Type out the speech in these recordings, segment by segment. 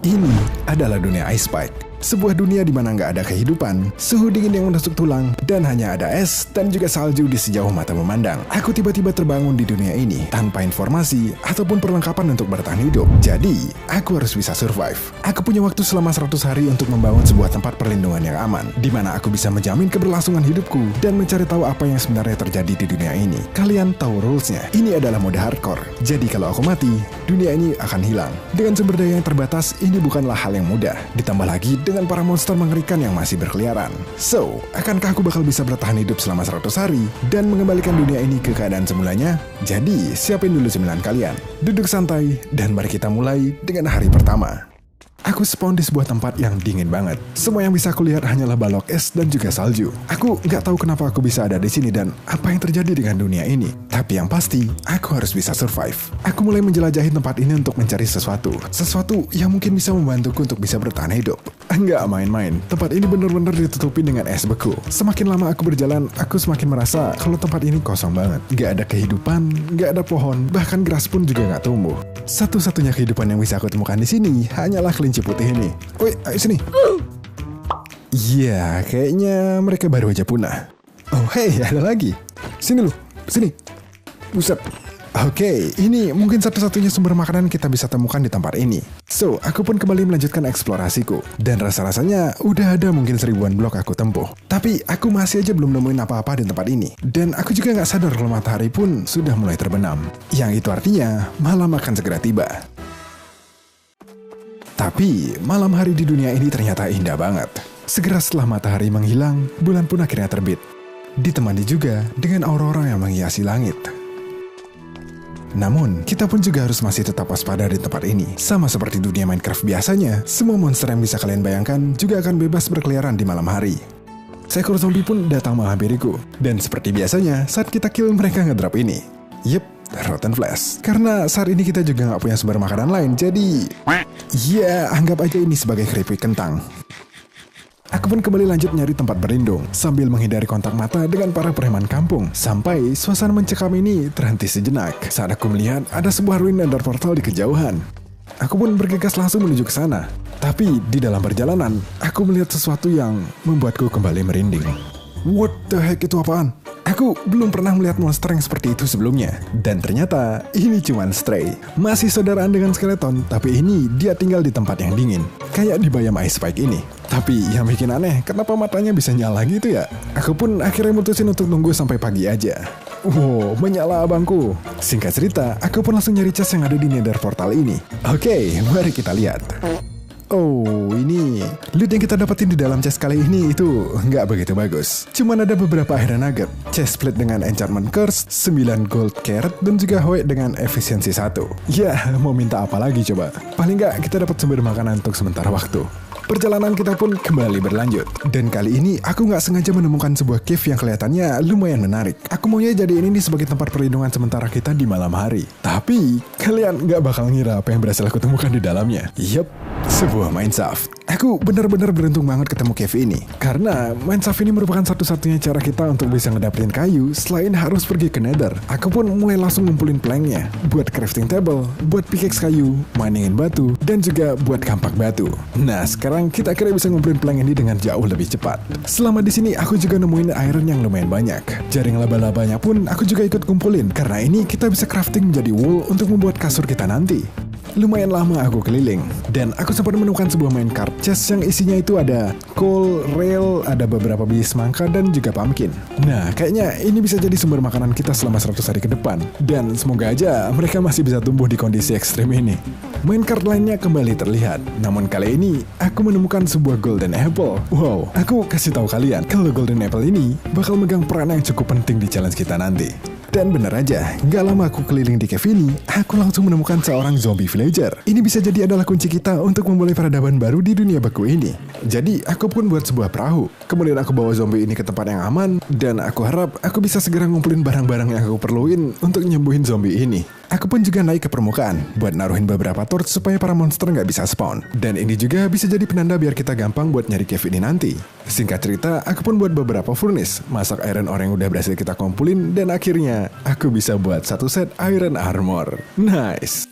Ini adalah dunia Ice Spike. Sebuah dunia di mana nggak ada kehidupan, suhu dingin yang menusuk tulang, dan hanya ada es dan juga salju di sejauh mata memandang. Aku tiba-tiba terbangun di dunia ini tanpa informasi ataupun perlengkapan untuk bertahan hidup. Jadi, aku harus bisa survive. Aku punya waktu selama 100 hari untuk membangun sebuah tempat perlindungan yang aman, di mana aku bisa menjamin keberlangsungan hidupku dan mencari tahu apa yang sebenarnya terjadi di dunia ini. Kalian tahu rules-nya. Ini adalah mode hardcore. Jadi kalau aku mati, dunia ini akan hilang. Dengan sumber daya yang terbatas, ini bukanlah hal yang mudah. Ditambah lagi dengan para monster mengerikan yang masih berkeliaran. So, akankah aku bakal bisa bertahan hidup selama 100 hari dan mengembalikan dunia ini ke keadaan semulanya? Jadi, siapin dulu cemilan kalian. Duduk santai dan mari kita mulai dengan hari pertama. Aku spawn di sebuah tempat yang dingin banget. Semua yang bisa aku lihat hanyalah balok es dan juga salju. Aku nggak tahu kenapa aku bisa ada di sini dan apa yang terjadi dengan dunia ini. Tapi yang pasti, aku harus bisa survive. Aku mulai menjelajahi tempat ini untuk mencari sesuatu. Sesuatu yang mungkin bisa membantuku untuk bisa bertahan hidup. Enggak main-main, tempat ini benar-benar ditutupi dengan es beku. Semakin lama aku berjalan, aku semakin merasa kalau tempat ini kosong banget. Nggak ada kehidupan, nggak ada pohon, bahkan gras pun juga nggak tumbuh. Satu-satunya kehidupan yang bisa aku temukan di sini hanyalah kelinci putih ini. Woi, ayo sini. Iya, kayaknya mereka baru aja punah. Oh, hey, ada lagi. Sini lu, sini. Buset. Oke, ini mungkin satu-satunya sumber makanan kita bisa temukan di tempat ini. So, aku pun kembali melanjutkan eksplorasiku. Dan rasa-rasanya udah ada mungkin 1000-an blok aku tempuh. Tapi aku masih aja belum nemuin apa-apa di tempat ini. Dan aku juga nggak sadar kalau matahari pun sudah mulai terbenam. Yang itu artinya malam akan segera tiba. Tapi, malam hari di dunia ini ternyata indah banget. Segera setelah matahari menghilang, bulan pun akhirnya terbit. Ditemani juga dengan aurora yang menghiasi langit. Namun, kita pun juga harus masih tetap waspada di tempat ini. Sama seperti dunia Minecraft biasanya, semua monster yang bisa kalian bayangkan juga akan bebas berkeliaran di malam hari. Seekor zombie pun datang menghampiriku. Dan seperti biasanya, saat kita kill mereka ngedrop ini. Yep, rotten flesh. Karena saat ini kita juga nggak punya sumber makanan lain, jadi... ya, anggap aja ini sebagai keripik kentang. Aku pun kembali lanjut nyari tempat berlindung, sambil menghindari kontak mata dengan para preman kampung. Sampai suasana mencekam ini terhenti sejenak, saat aku melihat ada sebuah ruin nether portal di kejauhan. Aku pun bergegas langsung menuju ke sana. Tapi di dalam perjalanan, aku melihat sesuatu yang membuatku kembali merinding. What the heck, itu apaan? Aku belum pernah melihat monster yang seperti itu sebelumnya. Dan ternyata ini cuman Stray. Masih saudaraan dengan skeleton, tapi ini dia tinggal di tempat yang dingin. Kayak di bayam Ice Spike ini. Tapi yang bikin aneh, kenapa matanya bisa nyala gitu ya? Aku pun akhirnya mutusin untuk nunggu sampai pagi aja. Wow, menyala abangku. Singkat cerita, aku pun langsung nyari chest yang ada di nether portal ini. Oke, mari kita lihat. Oh, ini loot yang kita dapetin di dalam chest kali ini itu nggak begitu bagus. Cuman ada beberapa iron nugget, chest plate dengan enchantment curse, 9 gold carrot, dan juga hoe dengan efisiensi 1. Ya, mau minta apa lagi coba? Paling nggak kita dapat sumber makanan untuk sementara waktu. Perjalanan kita pun kembali berlanjut. Dan kali ini aku nggak sengaja menemukan sebuah cave yang kelihatannya lumayan menarik. Aku maunya jadiin ini sebagai tempat perlindungan sementara kita di malam hari. Tapi kalian nggak bakal ngira apa yang berhasil aku temukan di dalamnya. Yup, sebuah mineshaft. Aku benar-benar beruntung banget ketemu cave ini. Karena mineshaft ini merupakan satu-satunya cara kita untuk bisa ngedapetin kayu selain harus pergi ke nether. Aku pun mulai langsung ngumpulin planknya. Buat crafting table, buat pickaxe kayu, miningin batu, dan juga buat kampak batu. Nah, sekarang kita akhirnya bisa ngumpulin plank ini dengan jauh lebih cepat. Selama di sini aku juga nemuin iron yang lumayan banyak. Jaring laba-labanya pun aku juga ikut kumpulin. Karena ini kita bisa crafting menjadi wool untuk membuat kasur kita nanti. Lumayan lama aku keliling, dan aku sempat menemukan sebuah minecart chest yang isinya itu ada coal, rail, ada beberapa biji semangka, dan juga pumpkin. Nah, kayaknya ini bisa jadi sumber makanan kita selama 100 hari ke depan. Dan semoga aja mereka masih bisa tumbuh di kondisi ekstrim ini. Minecart lainnya kembali terlihat, namun kali ini aku menemukan sebuah golden apple. Wow, aku kasih tahu kalian kalau golden apple ini bakal megang peran yang cukup penting di challenge kita nanti. Dan bener aja, gak lama aku keliling di cave ini, aku langsung menemukan seorang zombie villager. Ini bisa jadi adalah kunci kita untuk memulai peradaban baru di dunia beku ini. Jadi, aku pun buat sebuah perahu. Kemudian aku bawa zombie ini ke tempat yang aman, dan aku harap aku bisa segera ngumpulin barang-barang yang aku perluin untuk nyembuhin zombie ini. Aku pun juga naik ke permukaan, buat naruhin beberapa torch supaya para monster gak bisa spawn. Dan ini juga bisa jadi penanda biar kita gampang buat nyari cave ini nanti. Singkat cerita, aku pun buat beberapa furnace, masak iron ore yang udah berhasil kita kumpulin, dan akhirnya aku bisa buat satu set iron armor. Nice.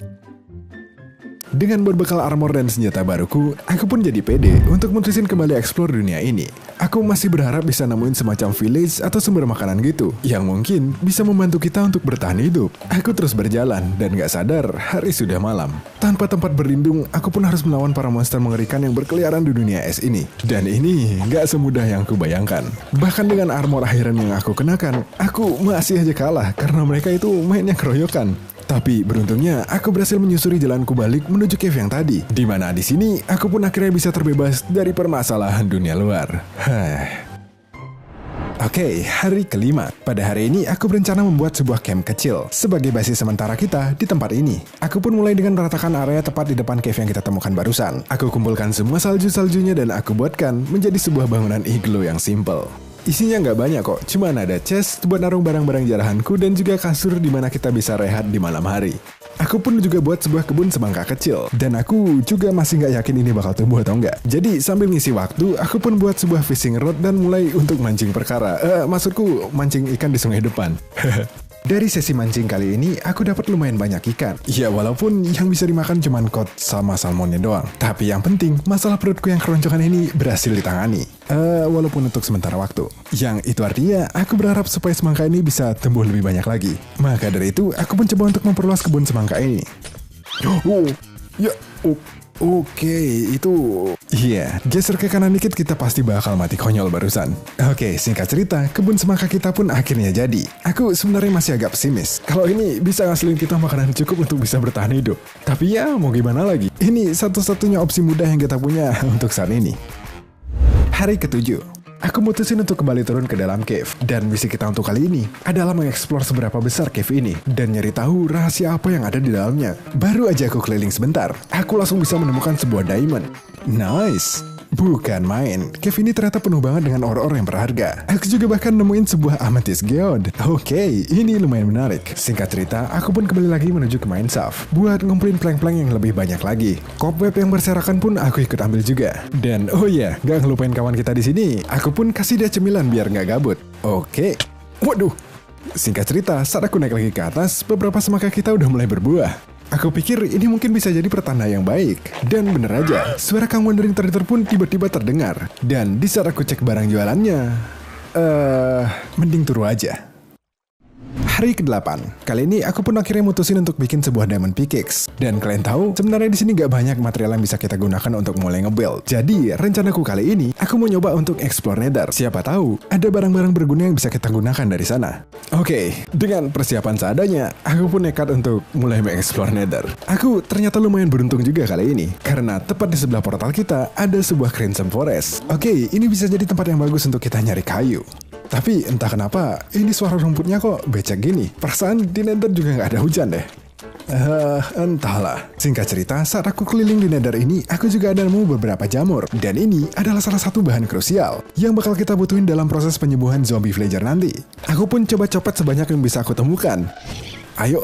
Dengan berbekal armor dan senjata baruku, aku pun jadi pede untuk mutusin kembali explore dunia ini. Aku masih berharap bisa nemuin semacam village atau sumber makanan gitu, yang mungkin bisa membantu kita untuk bertahan hidup. Aku terus berjalan, dan gak sadar hari sudah malam. Tanpa tempat berlindung, aku pun harus melawan para monster mengerikan yang berkeliaran di dunia es ini. Dan ini gak semudah yang aku bayangkan. Bahkan dengan armor akhiran yang aku kenakan, aku masih aja kalah karena mereka itu mainnya keroyokan. Tapi beruntungnya aku berhasil menyusuri jalanku balik menuju cave yang tadi. Di mana di sini aku pun akhirnya bisa terbebas dari permasalahan dunia luar. Oke, hari kelima. Pada hari ini aku berencana membuat sebuah camp kecil sebagai basis sementara kita di tempat ini. Aku pun mulai dengan meratakan area tepat di depan cave yang kita temukan barusan. Aku kumpulkan semua salju-saljunya dan aku buatkan menjadi sebuah bangunan iglo yang simple. Isinya nggak banyak kok, cuman ada chest buat naruh barang-barang jarahanku dan juga kasur di mana kita bisa rehat di malam hari. Aku pun juga buat sebuah kebun semangka kecil, dan aku juga masih nggak yakin ini bakal tumbuh atau enggak. Jadi sambil ngisi waktu, aku pun buat sebuah fishing rod dan mulai untuk mancing perkara. Maksudku mancing ikan di sungai depan. Dari sesi mancing kali ini, aku dapat lumayan banyak ikan. Ya walaupun yang bisa dimakan cuma cod sama salmonnya doang. Tapi yang penting, masalah perutku yang keroncongan ini berhasil ditangani. Walaupun untuk sementara waktu. Yang itu artinya, aku berharap supaya semangka ini bisa tumbuh lebih banyak lagi. Maka dari itu, aku pun coba untuk memperluas kebun semangka ini. Oke, itu... Iya, geser ke kanan dikit kita pasti bakal mati konyol barusan. Oke, singkat cerita, kebun semangka kita pun akhirnya jadi. Aku sebenarnya masih agak pesimis. Kalau ini bisa ngasilin kita makanan cukup untuk bisa bertahan hidup. Tapi ya, mau gimana lagi? Ini satu-satunya opsi mudah yang kita punya untuk saat ini. Hari ketujuh. Aku mutusin untuk kembali turun ke dalam cave. Dan misi kita untuk kali ini adalah mengeksplor seberapa besar cave ini dan nyari tahu rahasia apa yang ada di dalamnya. Baru aja aku keliling sebentar, aku langsung bisa menemukan sebuah diamond. Nice! Bukan main, cave ini ternyata penuh banget dengan ore-ore yang berharga. Aku juga bahkan nemuin sebuah amethyst geode. Oke, ini lumayan menarik. Singkat cerita, aku pun kembali lagi menuju ke mine shaft buat ngumpulin plank-plank yang lebih banyak lagi. Cobweb yang berserakan pun aku ikut ambil juga. Dan oh iya, gak ngelupain kawan kita di sini. Aku pun kasih dia cemilan biar gak gabut. Oke. Waduh. Singkat cerita, saat aku naik lagi ke atas, beberapa semangka kita udah mulai berbuah. Aku pikir ini mungkin bisa jadi pertanda yang baik. Dan bener aja, suara Kang Wandering Trader pun tiba-tiba terdengar. Dan di saat aku cek barang jualannya, mending turu aja. Hari ke-8. Kali ini aku pun akhirnya mutusin untuk bikin sebuah diamond pickaxe. Dan kalian tahu, sebenarnya di sini gak banyak material yang bisa kita gunakan untuk mulai nge-build. Jadi, rencanaku kali ini, aku mau nyoba untuk explore nether. Siapa tahu, ada barang-barang berguna yang bisa kita gunakan dari sana. Oke, dengan persiapan seadanya, aku pun nekat untuk mulai mengeksplor nether. Aku ternyata lumayan beruntung juga kali ini. Karena tepat di sebelah portal kita, ada sebuah crimson forest. Oke, ini bisa jadi tempat yang bagus untuk kita nyari kayu. Tapi entah kenapa, ini suara rumputnya kok becek gini. Perasaan di nether juga nggak ada hujan deh. Entahlah. Singkat cerita, saat aku keliling di nether ini, aku juga ada nemu beberapa jamur. Dan ini adalah salah satu bahan krusial yang bakal kita butuhin dalam proses penyembuhan zombie villager nanti. Aku pun coba copet sebanyak yang bisa aku temukan. Ayo.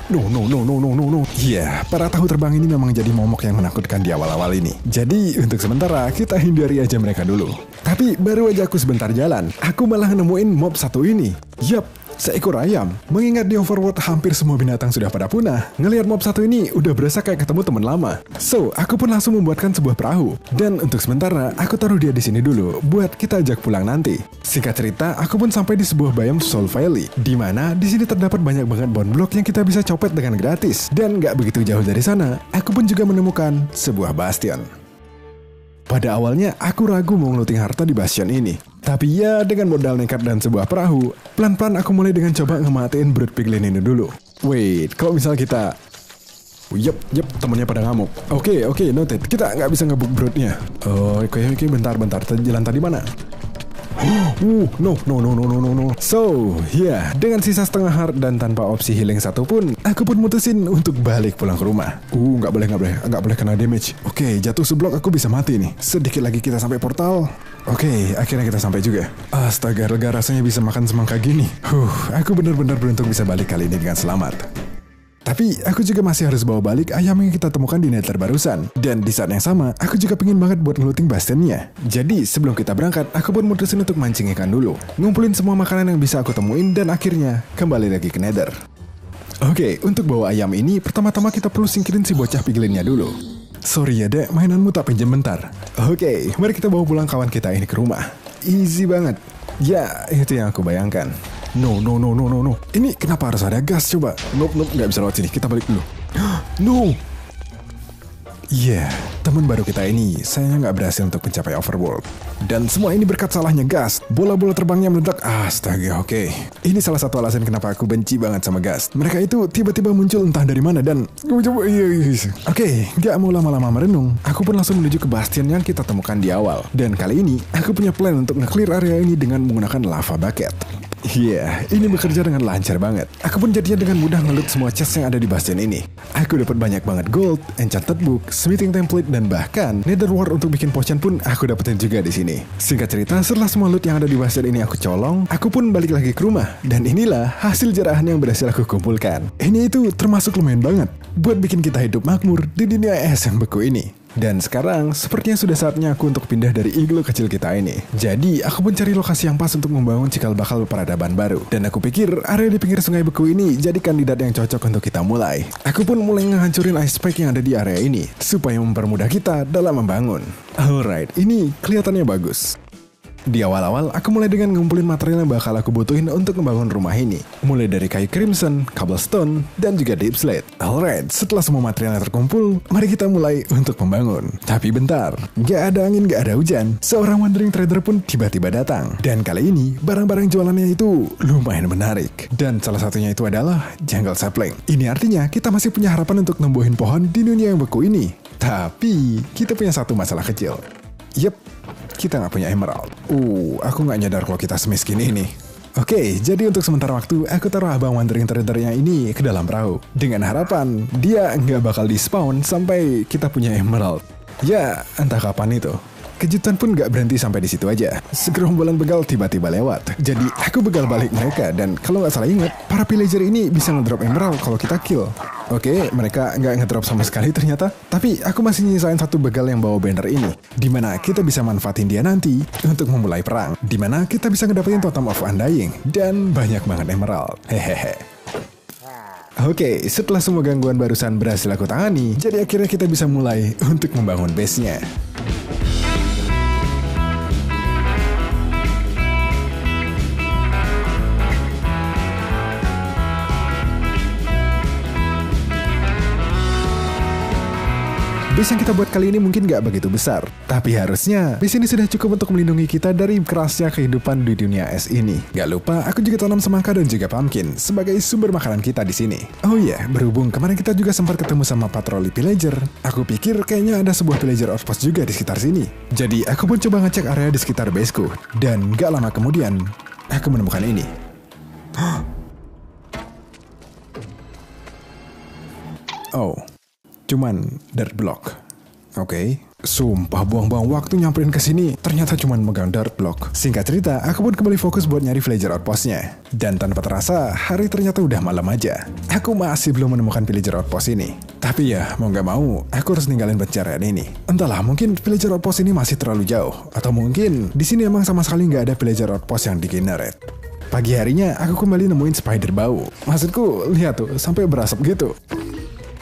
No. Iya, para tahu terbang ini memang jadi momok yang menakutkan di awal-awal ini. Jadi, untuk sementara, kita hindari aja mereka dulu. Tapi, baru aja aku sebentar jalan, aku malah nemuin mob satu ini. Yup, seekor ayam. Mengingat di Overworld hampir semua binatang sudah pada punah, ngelihat mob satu ini udah berasa kayak ketemu teman lama. So, aku pun langsung membuatkan sebuah perahu. Dan untuk sementara, aku taruh dia di sini dulu, buat kita ajak pulang nanti. Singkat cerita, aku pun sampai di sebuah biome Soul Valley, di mana di sini terdapat banyak banget bone block yang kita bisa copet dengan gratis. Dan gak begitu jauh dari sana, aku pun juga menemukan sebuah bastion. Pada awalnya, aku ragu mau ngeluting harta di bastion ini. Tapi ya, dengan modal nekat dan sebuah perahu, pelan-pelan aku mulai dengan coba ngematiin brood piglin ini dulu. Wait, kalau misal kita... Yep, temennya pada ngamuk. Oke, noted. Kita nggak bisa ngebuk broodnya. Oke, bentar. Jalan tadi mana? No. So, yeah, dengan sisa setengah heart dan tanpa opsi healing satupun, aku pun mutusin untuk balik pulang ke rumah. Nggak boleh kena damage. Oke, jatuh seblok aku bisa mati nih. Sedikit lagi kita sampai portal. Oke, akhirnya kita sampai juga. Astaga, lega rasanya bisa makan semangka gini. Aku benar-benar beruntung bisa balik kali ini dengan selamat. Tapi aku juga masih harus bawa balik ayam yang kita temukan di nether barusan. Dan di saat yang sama, aku juga pengen banget buat ngeluting bastionnya. Jadi sebelum kita berangkat, aku pun mutusin untuk mancing ikan dulu. Ngumpulin semua makanan yang bisa aku temuin dan akhirnya kembali lagi ke nether. Oke, untuk bawa ayam ini, pertama-tama kita perlu singkirin si bocah piglinnya dulu. Sorry ya dek, mainanmu tak pinjam bentar. Oke, mari kita bawa pulang kawan kita ini ke rumah. Easy banget. Ya, itu yang aku bayangkan. No. Ini kenapa harus ada gas coba? Nope, nggak bisa lewat sini. Kita balik dulu. No. Teman baru kita ini sayangnya nggak berhasil untuk mencapai overworld. Dan semua ini berkat salahnya gas. Bola-bola terbangnya meledak. Astaga, oke. Ini salah satu alasan kenapa aku benci banget sama gas. Mereka itu tiba-tiba muncul entah dari mana dan... Oke, nggak mau lama-lama merenung. Aku pun langsung menuju ke bastion yang kita temukan di awal. Dan kali ini, aku punya plan untuk nge-clear area ini dengan menggunakan lava bucket. Ini bekerja dengan lancar banget. Aku pun jadinya dengan mudah ngelut semua chest yang ada di bastion ini. Aku dapat banyak banget gold, enchanted book, smithing template, dan bahkan nether wart untuk bikin potion pun aku dapetin juga di sini. Singkat cerita, setelah semua loot yang ada di bastion ini aku colong, aku pun balik lagi ke rumah. Dan inilah hasil jarahan yang berhasil aku kumpulkan. Ini itu termasuk lumayan banget buat bikin kita hidup makmur di dunia es yang beku ini. Dan sekarang, sepertinya sudah saatnya aku untuk pindah dari iglo kecil kita ini. Jadi, aku pun cari lokasi yang pas untuk membangun cikal bakal peradaban baru. Dan aku pikir, area di pinggir sungai beku ini jadi kandidat yang cocok untuk kita mulai. Aku pun mulai ngehancurin ice pack yang ada di area ini, supaya mempermudah kita dalam membangun. Alright, ini kelihatannya bagus. Di awal-awal, aku mulai dengan ngumpulin material yang bakal aku butuhin untuk membangun rumah ini. Mulai dari kayu crimson, cobblestone, dan juga deep slate. Alright, setelah semua materialnya terkumpul, mari kita mulai untuk membangun. Tapi bentar, gak ada angin, gak ada hujan. Seorang wandering trader pun tiba-tiba datang. Dan kali ini, barang-barang jualannya itu lumayan menarik. Dan salah satunya itu adalah jungle sapling. Ini artinya kita masih punya harapan untuk nembuhin pohon di dunia yang beku ini. Tapi, kita punya satu masalah kecil. Yep, kita nggak punya emerald. Aku nggak nyadar kalau kita semiskin ini. Oke, jadi untuk sementara waktu, aku taruh abang wandering tradernya ini ke dalam perahu. Dengan harapan, dia nggak bakal di-spawn sampai kita punya emerald. Ya, entah kapan itu. Kejutan pun gak berhenti sampai di situ aja. Segerombolan begal tiba-tiba lewat. Jadi aku begal balik mereka. Dan kalau gak salah ingat, para pillager ini bisa ngedrop emerald kalau kita kill. Oke, mereka gak ngedrop sama sekali ternyata. Tapi aku masih nyisain satu begal yang bawa banner ini. Dimana kita bisa manfaatin dia nanti untuk memulai perang. Dimana kita bisa ngedapetin Totem of Undying. Dan banyak banget emerald. Hehehe. Oke, setelah semua gangguan barusan berhasil aku tangani, jadi akhirnya kita bisa mulai untuk membangun base-nya. Base yang kita buat kali ini mungkin gak begitu besar, tapi harusnya base ini sudah cukup untuk melindungi kita dari kerasnya kehidupan di dunia es ini. Gak lupa, aku juga tanam semangka dan juga pumpkin sebagai sumber makanan kita di sini. Oh iya, berhubung kemarin kita juga sempat ketemu sama patroli pillager, aku pikir kayaknya ada sebuah pillager outpost juga di sekitar sini. Jadi aku pun coba ngecek area di sekitar baseku, dan gak lama kemudian aku menemukan ini. Oh. Cuman dirt block. Oke. Sumpah buang-buang waktu nyamperin ke sini. Ternyata cuman megang dirt block. Singkat cerita, aku pun kembali fokus buat nyari villager outpost-nya. Dan tanpa terasa, hari ternyata udah malam aja. Aku masih belum menemukan villager outpost ini. Tapi ya, mau gak mau, aku harus ninggalin pencarian ini. Entahlah, mungkin villager outpost ini masih terlalu jauh. Atau mungkin di sini emang sama sekali nggak ada villager outpost yang di-generate. Pagi harinya, aku kembali nemuin spider bau. Maksudku, lihat tuh, sampai berasap gitu.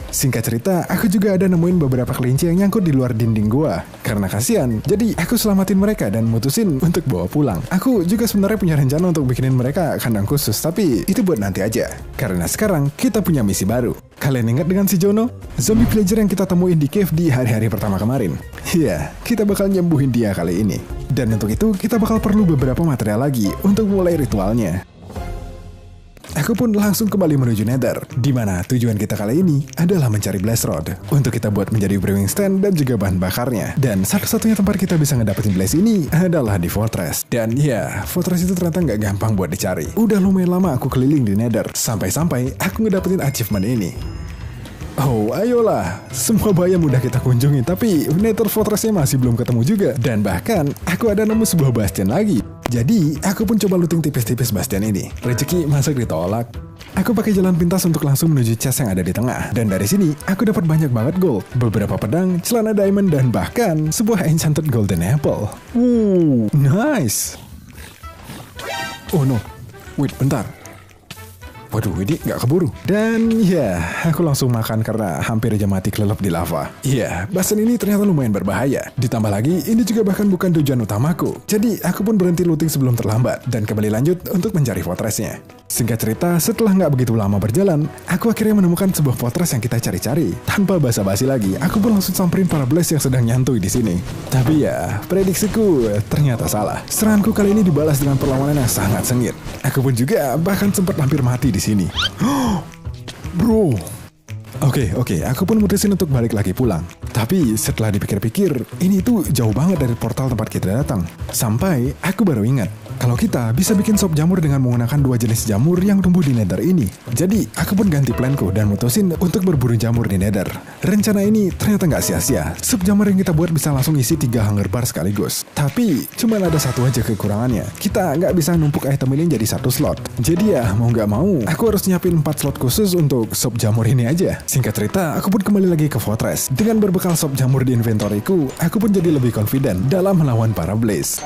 Singkat cerita, aku juga ada nemuin beberapa kelinci yang nyangkut di luar dinding gua. Karena kasihan, jadi aku selamatin mereka dan mutusin untuk bawa pulang. Aku juga sebenarnya punya rencana untuk bikinin mereka kandang khusus, tapi itu buat nanti aja. Karena sekarang kita punya misi baru. Kalian ingat dengan si Jono? Zombie villager yang kita temuin di cave di hari-hari pertama kemarin. Iya, kita bakal nyembuhin dia kali ini. Dan untuk itu, kita bakal perlu beberapa material lagi untuk mulai ritualnya. Aku pun langsung kembali menuju Nether, di mana tujuan kita kali ini adalah mencari Blaze Rod untuk kita buat menjadi brewing stand dan juga bahan bakarnya. Dan satu-satunya tempat kita bisa ngedapetin Blaze ini adalah di Fortress. Dan ya, Fortress itu ternyata nggak gampang buat dicari. Udah lumayan lama aku keliling di Nether, sampai-sampai aku ngedapetin achievement ini. Oh, ayolah. Semua bayam udah kita kunjungi, tapi Nether Fortress-nya masih belum ketemu juga. Dan bahkan, aku ada nemu sebuah bastion lagi. Jadi, aku pun coba looting tipis-tipis bastion ini. Rezeki masa ditolak. Aku pakai jalan pintas untuk langsung menuju chest yang ada di tengah. Dan dari sini, aku dapat banyak banget gold. Beberapa pedang, celana diamond, dan bahkan sebuah enchanted golden apple. Nice. Oh no. Wait, bentar. Waduh, ini nggak keburu. Dan ya, aku langsung makan karena hampir aja mati kelelep di lava. Iya, bahasan ini ternyata lumayan berbahaya. Ditambah lagi, ini juga bahkan bukan tujuan utamaku. Jadi, aku pun berhenti looting sebelum terlambat dan kembali lanjut untuk mencari fortressnya. Singkat cerita, setelah nggak begitu lama berjalan, aku akhirnya menemukan sebuah fortress yang kita cari-cari. Tanpa basa-basi lagi, aku pun langsung samperin para blaze yang sedang nyantui di sini. Tapi ya, prediksiku ternyata salah. Seranganku kali ini dibalas dengan perlawanan yang sangat sengit. Aku pun juga bahkan sempat hampir mati di sini. Bro. Oke, aku pun mutusin untuk balik lagi pulang. Tapi setelah dipikir-pikir, ini tuh jauh banget dari portal tempat kita datang. Sampai aku baru ingat, kalau kita bisa bikin sop jamur dengan menggunakan 2 jenis jamur yang tumbuh di nether ini. Jadi, aku pun ganti planku dan mutusin untuk berburu jamur di nether. Rencana ini ternyata nggak sia-sia. Sop jamur yang kita buat bisa langsung isi 3 hunger bar sekaligus. Tapi, cuma ada satu aja kekurangannya. Kita nggak bisa numpuk item ini jadi 1 slot. Jadi ya, mau nggak mau, aku harus nyiapin 4 slot khusus untuk sop jamur ini aja. Singkat cerita, aku pun kembali lagi ke fortress. Dengan berbekal sop jamur di inventoryku, aku pun jadi lebih confident dalam melawan para blaze.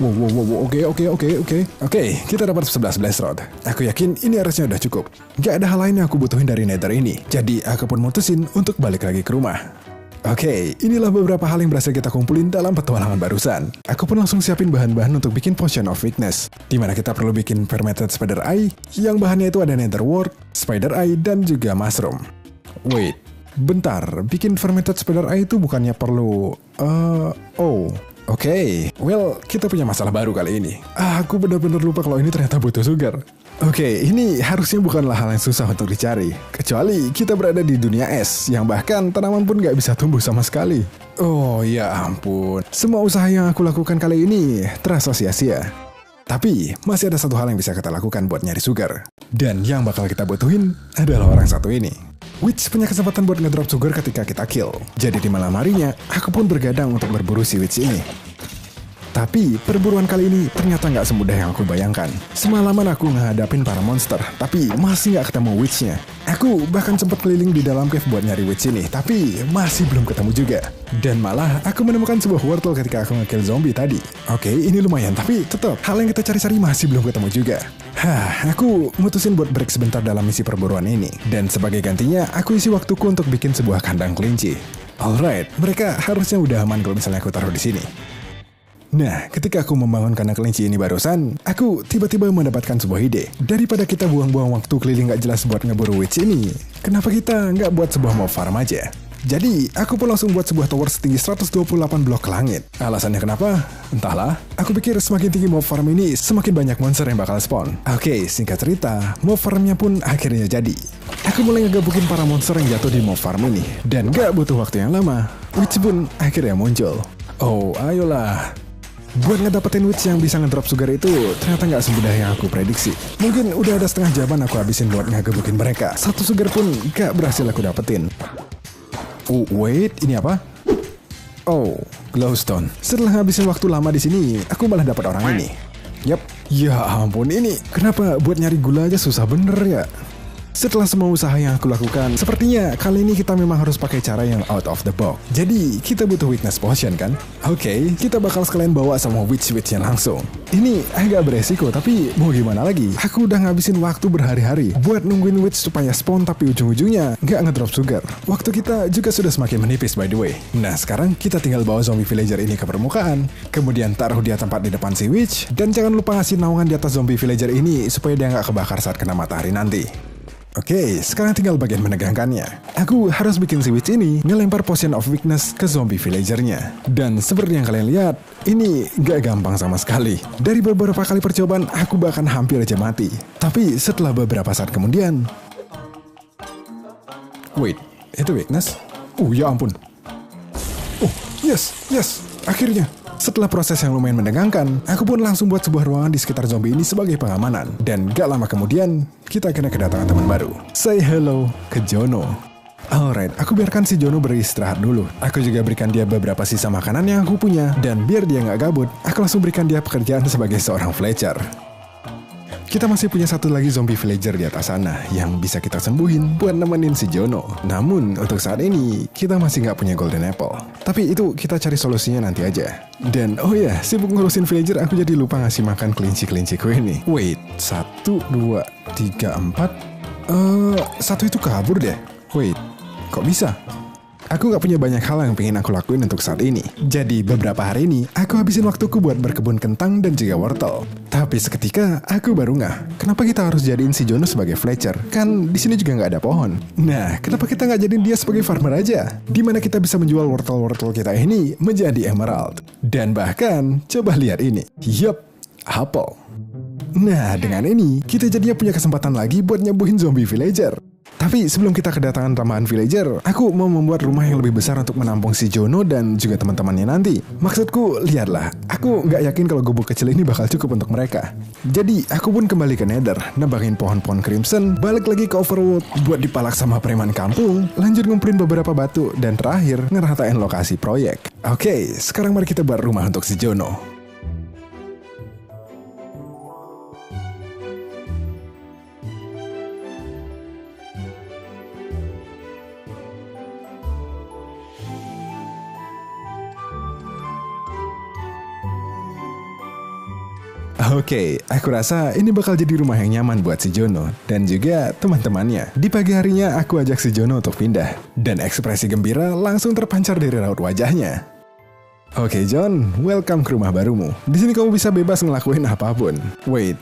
Wow, oke, kita dapat 11 blaze rod. Aku yakin ini harusnya udah cukup. Gak ada hal lain yang aku butuhin dari nether ini. Jadi aku pun mutusin untuk balik lagi ke rumah. Oke, inilah beberapa hal yang berhasil kita kumpulin dalam petualangan barusan. Aku pun langsung siapin bahan-bahan untuk bikin Potion of Weakness, dimana kita perlu bikin Fermented Spider Eye, yang bahannya itu ada Nether Wart, Spider Eye, dan juga Mushroom. Wait, bentar, bikin Fermented Spider Eye itu bukannya perlu... Oke, well, kita punya masalah baru kali ini. Aku benar-benar lupa kalau ini ternyata butuh sugar. Oke, ini harusnya bukanlah hal yang susah untuk dicari. Kecuali kita berada di dunia es, yang bahkan tanaman pun gak bisa tumbuh sama sekali. Oh ya ampun, semua usaha yang aku lakukan kali ini terasa sia-sia. Tapi, masih ada satu hal yang bisa kita lakukan buat nyari sugar. Dan yang bakal kita butuhin adalah orang satu ini. Witch punya kesempatan buat ngedrop sugar ketika kita kill. Jadi di malam harinya, aku pun bergadang untuk berburu si Witch ini. Tapi, perburuan kali ini ternyata nggak semudah yang aku bayangkan. Semalaman aku ngehadapin para monster, tapi masih nggak ketemu Witch-nya. Aku bahkan sempat keliling di dalam cave buat nyari Witch ini, tapi masih belum ketemu juga. Dan malah, aku menemukan sebuah wortel ketika aku nge-kill zombie tadi. Oke, ini lumayan, tapi tetap, hal yang kita cari-cari masih belum ketemu juga. Aku mutusin buat break sebentar dalam misi perburuan ini. Dan sebagai gantinya, aku isi waktuku untuk bikin sebuah kandang kelinci. Alright, mereka harusnya udah aman kalau misalnya aku taruh di sini. Nah, ketika aku membangun kandang kelinci ini barusan, aku tiba-tiba mendapatkan sebuah ide. Daripada kita buang-buang waktu keliling gak jelas buat ngeburu witch ini, kenapa kita nggak buat sebuah mob farm aja? Jadi, aku pun langsung buat sebuah tower setinggi 128 blok ke langit. Alasannya kenapa? Entahlah, aku pikir semakin tinggi mob farm ini, semakin banyak monster yang bakal spawn. Oke, singkat cerita, mob farmnya pun akhirnya jadi. Aku mulai ngegabukin para monster yang jatuh di mob farm ini. Dan gak butuh waktu yang lama, witch pun akhirnya muncul. Oh, ayolah. Buat ngedapetin witch yang bisa ngedrop sugar itu ternyata nggak semudah yang aku prediksi. Mungkin udah ada setengah jaman aku habisin buat ngegebukin mereka. 1 sugar pun nggak berhasil aku dapetin. Oh wait, ini apa? Oh, glowstone. Setelah ngabisin waktu lama di sini, aku malah dapat orang ini. Yap, ya ampun, ini kenapa buat nyari gula aja susah bener ya? Setelah semua usaha yang aku lakukan, sepertinya kali ini kita memang harus pakai cara yang out of the box. Jadi, kita butuh weakness potion kan? Oke, kita bakal sekalian bawa sama witch-witchnya langsung. Ini agak beresiko, tapi mau gimana lagi? Aku udah ngabisin waktu berhari-hari buat nungguin witch supaya spawn, tapi ujung-ujungnya nggak ngedrop sugar. Waktu kita juga sudah semakin menipis by the way. Nah, sekarang kita tinggal bawa zombie villager ini ke permukaan. Kemudian taruh dia tempat di depan si witch. Dan jangan lupa ngasih naungan di atas zombie villager ini supaya dia nggak kebakar saat kena matahari nanti. Oke, sekarang tinggal bagian menegangkannya. Aku harus bikin si witch ini ngelempar potion of weakness ke zombie villagernya. Dan seperti yang kalian lihat, ini gak gampang sama sekali. Dari beberapa kali percobaan, aku bahkan hampir aja mati. Tapi setelah beberapa saat kemudian... Wait, itu weakness? Ya ampun. Oh, yes, akhirnya. Setelah proses yang lumayan menegangkan, aku pun langsung buat sebuah ruangan di sekitar zombie ini sebagai pengamanan. Dan gak lama kemudian, kita akhirnya kedatangan teman baru. Say hello ke Jono. Alright, aku biarkan si Jono beristirahat dulu. Aku juga berikan dia beberapa sisa makanan yang aku punya. Dan biar dia gak gabut, aku langsung berikan dia pekerjaan sebagai seorang Fletcher. kita masih punya satu lagi zombie villager di atas sana yang bisa kita sembuhin buat nemenin si Jono. Namun untuk saat ini kita masih nggak punya golden apple. Tapi itu kita cari solusinya nanti aja. Dan oh ya, sibuk ngurusin villager aku jadi lupa ngasih makan kelinci-kelinciku ini. Wait, 1, 2, 3, 4. Satu itu kabur deh. Wait, kok bisa? Aku gak punya banyak hal yang pengen aku lakuin untuk saat ini. Jadi beberapa hari ini, aku habisin waktuku buat berkebun kentang dan juga wortel. Tapi seketika, aku baru ngeh, kenapa kita harus jadiin si Jono sebagai Fletcher? Kan di sini juga gak ada pohon. Nah, kenapa kita gak jadiin dia sebagai farmer aja? Dimana kita bisa menjual wortel-wortel kita ini menjadi emerald. Dan bahkan, coba lihat ini. Yup, apel. Nah, dengan ini, kita jadinya punya kesempatan lagi buat nyembuhin zombie villager. Tapi sebelum kita kedatangan tambahan villager, aku mau membuat rumah yang lebih besar untuk menampung si Jono dan juga teman-temannya nanti. Maksudku, lihatlah, aku nggak yakin kalau gubuk kecil ini bakal cukup untuk mereka. Jadi, aku pun kembali ke Nether, nebangin pohon-pohon crimson, balik lagi ke Overworld buat dipalak sama preman kampung, lanjut ngumpulin beberapa batu, dan terakhir ngeratain lokasi proyek. Oke, sekarang mari kita buat rumah untuk si Jono. Oke, aku rasa ini bakal jadi rumah yang nyaman buat si Jono dan juga teman-temannya. Di pagi harinya aku ajak si Jono untuk pindah dan ekspresi gembira langsung terpancar dari raut wajahnya. Oke John, welcome ke rumah barumu. Di sini kamu bisa bebas ngelakuin apapun. Wait,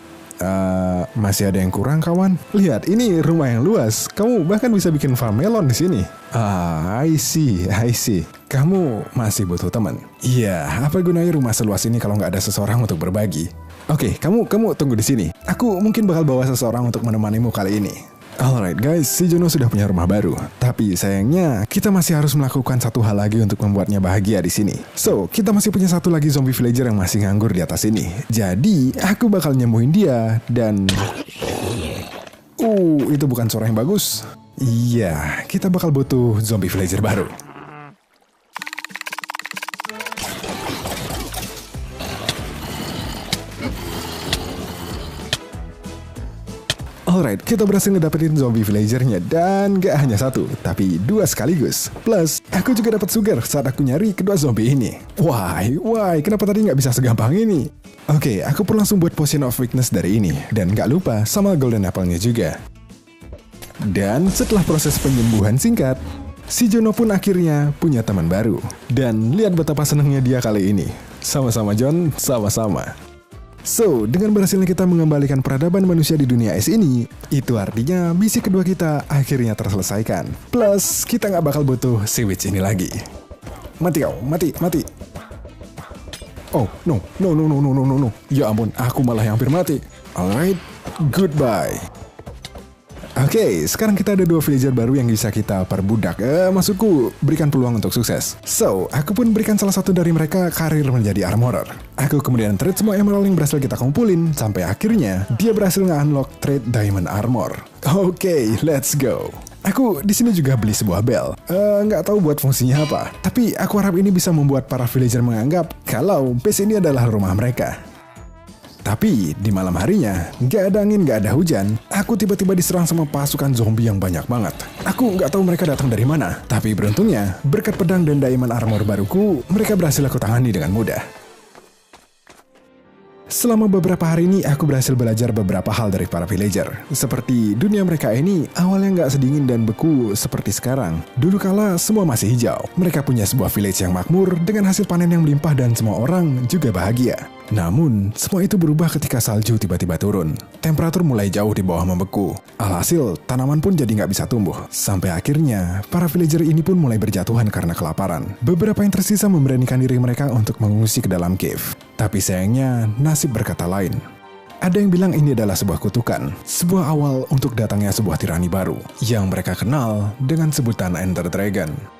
masih ada yang kurang kawan? Lihat, ini rumah yang luas. Kamu bahkan bisa bikin farm melon di sini. I see. Kamu masih butuh teman. Iya, apa gunanya rumah seluas ini kalau nggak ada seseorang untuk berbagi? Oke, kamu tunggu di sini. Aku mungkin bakal bawa seseorang untuk menemanimu kali ini. Alright guys, si Jono sudah punya rumah baru. Tapi sayangnya, kita masih harus melakukan satu hal lagi untuk membuatnya bahagia di sini. So, kita masih punya satu lagi zombie villager yang masih nganggur di atas ini. Jadi, aku bakal nyembuhin dia dan... itu bukan suara yang bagus. Iya, kita bakal butuh zombie villager baru. Alright, kita berhasil ngedapetin zombie villagernya dan gak hanya satu, tapi dua sekaligus. Plus, aku juga dapat sugar saat aku nyari kedua zombie ini. Why, kenapa tadi gak bisa segampang ini? Oke, aku pun langsung buat potion of weakness dari ini, dan gak lupa sama golden apple-nya juga. Dan setelah proses penyembuhan singkat, si Jono pun akhirnya punya teman baru. Dan lihat betapa senangnya dia kali ini. Sama-sama John, sama-sama. So, dengan berhasilnya kita mengembalikan peradaban manusia di dunia es ini, itu artinya misi kedua kita akhirnya terselesaikan. Plus, kita nggak bakal butuh si witch ini lagi. Mati kau, mati. Oh, no. Ya ampun, aku malah yang hampir mati. Alright, goodbye. Oke, sekarang kita ada dua villager baru yang bisa kita perbudak. Maksudku, berikan peluang untuk sukses. So, aku pun berikan salah satu dari mereka karir menjadi armorer. Aku kemudian trade semua emerald yang berhasil kita kumpulin, sampai akhirnya dia berhasil nge-unlock trade diamond armor. Oke, let's go. Aku di sini juga beli sebuah bel. Nggak tahu buat fungsinya apa. Tapi aku harap ini bisa membuat para villager menganggap kalau base ini adalah rumah mereka. Tapi di malam harinya, gak ada angin, gak ada hujan, aku tiba-tiba diserang sama pasukan zombie yang banyak banget. Aku gak tahu mereka datang dari mana, tapi beruntungnya, berkat pedang dan diamond armor baruku, mereka berhasil aku tangani dengan mudah. Selama beberapa hari ini, aku berhasil belajar beberapa hal dari para villager. Seperti dunia mereka ini awalnya gak sedingin dan beku seperti sekarang. Dulu kala semua masih hijau. Mereka punya sebuah village yang makmur dengan hasil panen yang melimpah dan semua orang juga bahagia. Namun, semua itu berubah ketika salju tiba-tiba turun. Temperatur mulai jauh di bawah membeku. Alhasil, tanaman pun jadi nggak bisa tumbuh. Sampai akhirnya, para villager ini pun mulai berjatuhan karena kelaparan. Beberapa yang tersisa memberanikan diri mereka untuk mengungsi ke dalam cave. Tapi sayangnya, nasib berkata lain. Ada yang bilang ini adalah sebuah kutukan. Sebuah awal untuk datangnya sebuah tirani baru. Yang mereka kenal dengan sebutan Ender Dragon.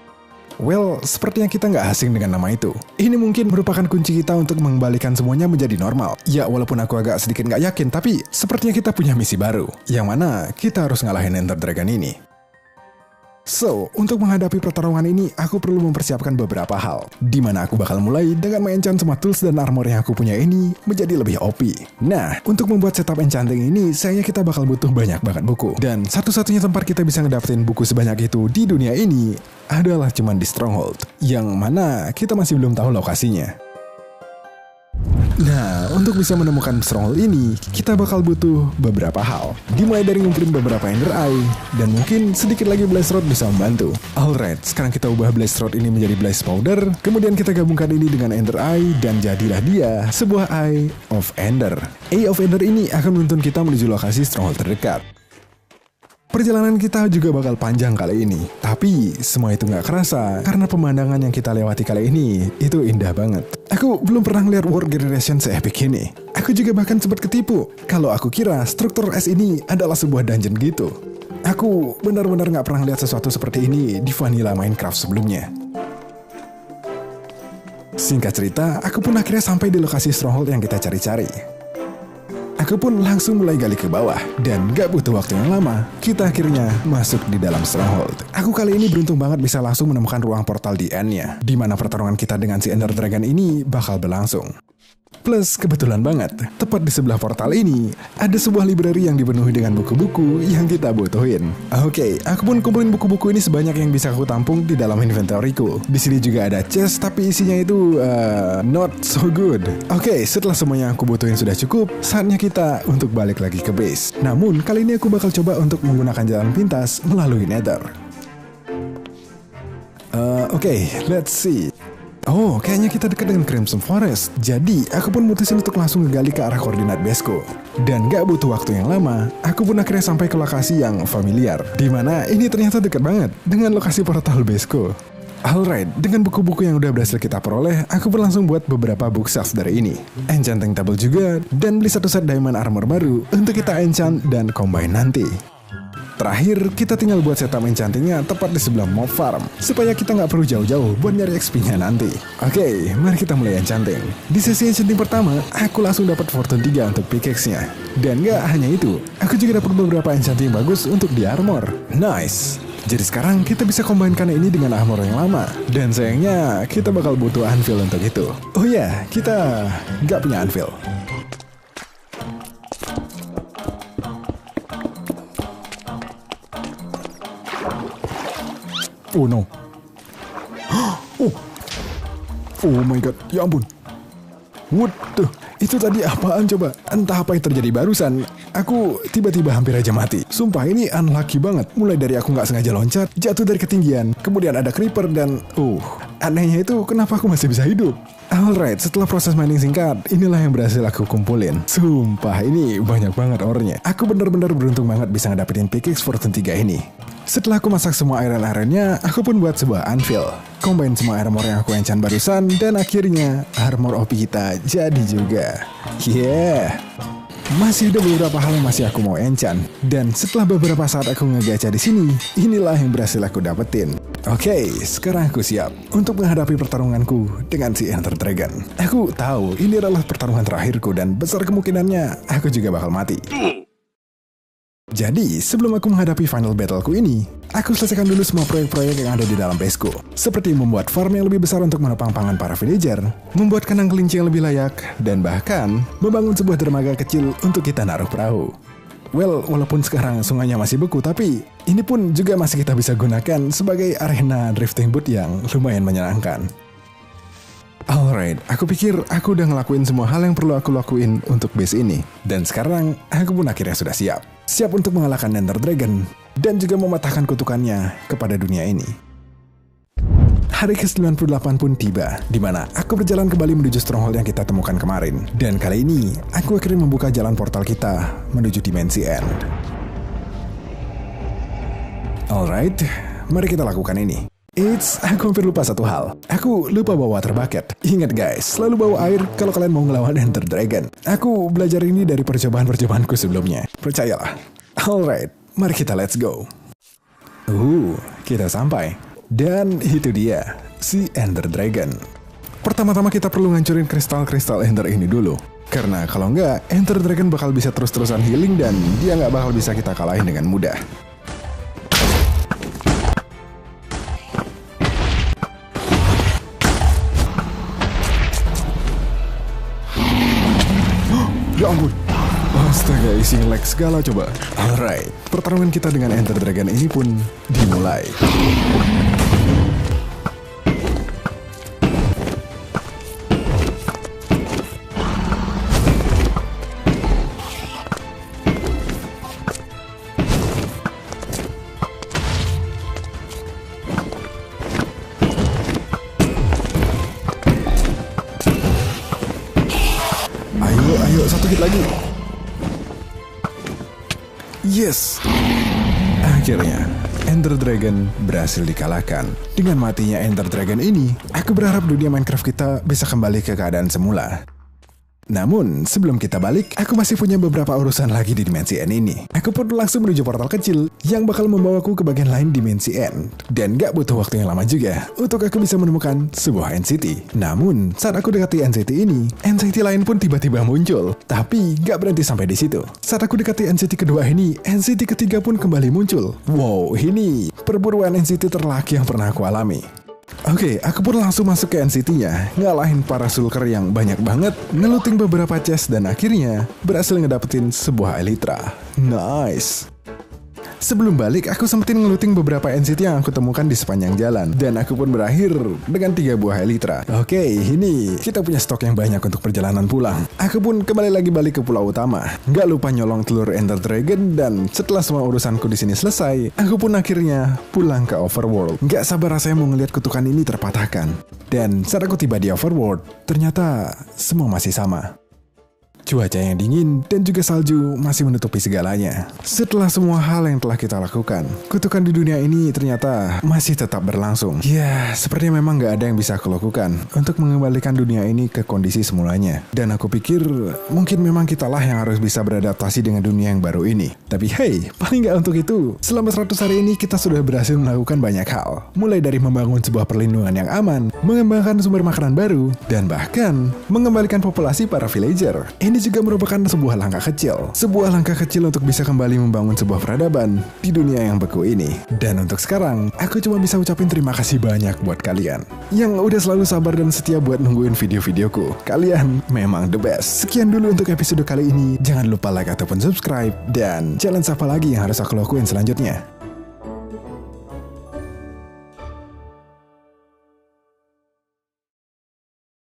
Well, sepertinya kita nggak asing dengan nama itu. Ini mungkin merupakan kunci kita untuk mengembalikan semuanya menjadi normal. Ya, walaupun aku agak sedikit nggak yakin, tapi sepertinya kita punya misi baru. Yang mana kita harus ngalahin Ender Dragon ini. So, untuk menghadapi pertarungan ini, aku perlu mempersiapkan beberapa hal. Dimana aku bakal mulai dengan mengenchant semua tools dan armor yang aku punya ini menjadi lebih OP. Nah, untuk membuat setup enchanting ini, sayangnya kita bakal butuh banyak banget buku. Dan satu-satunya tempat kita bisa ngedapetin buku sebanyak itu di dunia ini adalah cuman di Stronghold, yang mana kita masih belum tahu lokasinya. Nah, untuk bisa menemukan Stronghold ini, kita bakal butuh beberapa hal. Dimulai dari ngumpulin beberapa Ender Eye, dan mungkin sedikit lagi Blaze Rod bisa membantu. Alright, sekarang kita ubah Blaze Rod ini menjadi Blaze Powder, kemudian kita gabungkan ini dengan Ender Eye, dan jadilah dia sebuah Eye of Ender. Eye of Ender ini akan menuntun kita menuju lokasi Stronghold terdekat. Perjalanan kita juga bakal panjang kali ini. Tapi semua itu nggak kerasa karena pemandangan yang kita lewati kali ini itu indah banget. Aku belum pernah ngeliat World Generation se-epic ini. Aku juga bahkan sempat ketipu kalau aku kira struktur S ini adalah sebuah dungeon gitu. Aku benar-benar nggak pernah lihat sesuatu seperti ini di vanilla Minecraft sebelumnya. Singkat cerita, aku pun akhirnya sampai di lokasi Stronghold yang kita cari-cari. Aku pun langsung mulai gali ke bawah, dan gak butuh waktu yang lama, kita akhirnya masuk di dalam Stronghold. Aku kali ini beruntung banget bisa langsung menemukan ruang portal di end-nya, di mana pertarungan kita dengan si Ender Dragon ini bakal berlangsung. Plus, kebetulan banget, tepat di sebelah portal ini, ada sebuah library yang dipenuhi dengan buku-buku yang kita butuhin. Oke, aku pun kumpulin buku-buku ini sebanyak yang bisa aku tampung di dalam inventoryku. Di sini juga ada chest, tapi isinya itu, not so good. Oke, setelah semuanya aku butuhin sudah cukup, saatnya kita untuk balik lagi ke base. Namun, kali ini aku bakal coba untuk menggunakan jalan pintas melalui Nether. Oke, let's see. Oh, kayaknya kita dekat dengan Crimson Forest. Jadi, aku pun mutusin untuk langsung ngegali ke arah koordinat baseku. Dan gak butuh waktu yang lama, aku pun akhirnya sampai ke lokasi yang familiar. Dimana ini ternyata dekat banget dengan lokasi portal baseku. Alright, dengan buku-buku yang udah berhasil kita peroleh, aku pun langsung buat beberapa bookshelf dari ini. Enchanting table juga, dan beli satu set diamond armor baru untuk kita enchant dan combine nanti. Terakhir, kita tinggal buat setup enchantingnya tepat di sebelah mob farm, supaya kita nggak perlu jauh-jauh buat nyari XP-nya nanti. Oke, mari kita mulai enchanting. Di sesi enchanting pertama, aku langsung dapat Fortune 3 untuk pickaxe-nya. Dan nggak hanya itu, aku juga dapat beberapa enchanting bagus untuk di armor. Nice! Jadi sekarang kita bisa kombainkan ini dengan armor yang lama. Dan sayangnya, kita bakal butuh anvil untuk itu. Oh ya, kita nggak punya anvil. Oh no. Oh my god, ya ampun. Waduh, itu tadi apaan coba? Entah apa yang terjadi barusan. Aku tiba-tiba hampir aja mati. Sumpah ini unlucky banget. Mulai dari aku nggak sengaja loncat, jatuh dari ketinggian, kemudian ada creeper dan anehnya itu kenapa aku masih bisa hidup? Alright, setelah proses mining singkat, inilah yang berhasil aku kumpulin. Sumpah, ini banyak banget ornya. Aku benar-benar beruntung banget bisa ngedapetin pickaxe Fortune 3 ini. Setelah aku masak semua iron-ironnya, aku pun buat sebuah anvil. Combine semua armor yang aku enchant barusan, dan akhirnya armor OP kita jadi juga. Yeah! Masih ada beberapa hal yang masih aku mau enchant. Dan setelah beberapa saat aku ngegacha di sini, inilah yang berhasil aku dapetin. Oke, sekarang aku siap untuk menghadapi pertarunganku dengan si Ender Dragon. Aku tahu ini adalah pertarungan terakhirku dan besar kemungkinannya aku juga bakal mati. Jadi, sebelum aku menghadapi final battleku ini, aku selesaikan dulu semua proyek-proyek yang ada di dalam baseku. Seperti membuat farm yang lebih besar untuk menopang pangan para villager, membuat kandang kelinci yang lebih layak, dan bahkan membangun sebuah dermaga kecil untuk kita naruh perahu. Well, walaupun sekarang sungainya masih beku, tapi ini pun juga masih kita bisa gunakan sebagai arena drifting boat yang lumayan menyenangkan. Alright, aku pikir aku udah ngelakuin semua hal yang perlu aku lakuin untuk base ini. Dan sekarang, aku pun akhirnya sudah siap. Siap untuk mengalahkan Ender Dragon, dan juga mematahkan kutukannya kepada dunia ini. Hari ke-98 pun tiba, di mana aku berjalan kembali menuju Stronghold yang kita temukan kemarin. Dan kali ini, aku akhirnya membuka jalan portal kita menuju dimensi End. Alright, mari kita lakukan ini. Aku hampir lupa satu hal. Aku lupa bawa water bucket. Ingat guys, selalu bawa air kalau kalian mau ngelawan Ender Dragon. Aku belajar ini dari percobaan-percobaanku sebelumnya. Percayalah. Alright, mari kita let's go. Kita sampai. Dan itu dia, si Ender Dragon. Pertama-tama kita perlu ngancurin kristal-kristal Ender ini dulu. Karena kalau enggak, Ender Dragon bakal bisa terus-terusan healing dan dia nggak bakal bisa kita kalahin dengan mudah. ampun. Astaga, isi lag segala coba. Alright, pertarungan kita dengan Ender Dragon ini pun dimulai. Ayo, satu hit lagi. Yes. Akhirnya, Ender Dragon berhasil dikalahkan. Dengan matinya Ender Dragon ini, aku berharap dunia Minecraft kita bisa kembali ke keadaan semula. Namun, sebelum kita balik, aku masih punya beberapa urusan lagi di dimensi N ini. Aku pun langsung menuju portal kecil yang bakal membawaku ke bagian lain dimensi N. Dan gak butuh waktu yang lama juga untuk aku bisa menemukan sebuah NCT. Namun, saat aku dekati NCT ini, NCT lain pun tiba-tiba muncul. Tapi, gak berhenti sampai di situ. Saat aku dekati NCT kedua ini, NCT ketiga pun kembali muncul. Wow, ini perburuan NCT terlaki yang pernah aku alami. Oke, aku pun langsung masuk ke NCT-nya, ngalahin para sulker yang banyak banget, ngeluting beberapa chest dan akhirnya berhasil ngedapetin sebuah Elytra. Nice. Sebelum balik, aku sempetin ngeluting beberapa NCT yang aku temukan di sepanjang jalan. Dan aku pun berakhir dengan 3 buah Elytra. Oke, ini kita punya stok yang banyak untuk perjalanan pulang. Aku pun kembali lagi balik ke pulau utama. Gak lupa nyolong telur Ender Dragon, dan setelah semua urusanku di sini selesai, aku pun akhirnya pulang ke Overworld. Gak sabar rasanya mau ngeliat kutukan ini terpatahkan. Dan saat aku tiba di Overworld, ternyata semua masih sama. Cuaca yang dingin dan juga salju masih menutupi segalanya. Setelah semua hal yang telah kita lakukan, kutukan di dunia ini ternyata masih tetap berlangsung. Ya, sepertinya memang gak ada yang bisa aku lakukan untuk mengembalikan dunia ini ke kondisi semulanya. Dan aku pikir mungkin memang kitalah yang harus bisa beradaptasi dengan dunia yang baru ini. Tapi hey, paling gak untuk itu, selama 100 hari ini kita sudah berhasil melakukan banyak hal. Mulai dari membangun sebuah perlindungan yang aman, mengembangkan sumber makanan baru, dan bahkan mengembalikan populasi para villager. Ini juga merupakan sebuah langkah kecil. Sebuah langkah kecil untuk bisa kembali membangun sebuah peradaban di dunia yang beku ini. Dan untuk sekarang, aku cuma bisa ucapin terima kasih banyak buat kalian yang udah selalu sabar dan setia buat nungguin video-videoku. Kalian memang the best. Sekian dulu untuk episode kali ini. Jangan lupa like ataupun subscribe. Dan challenge apa lagi yang harus aku lakuin selanjutnya?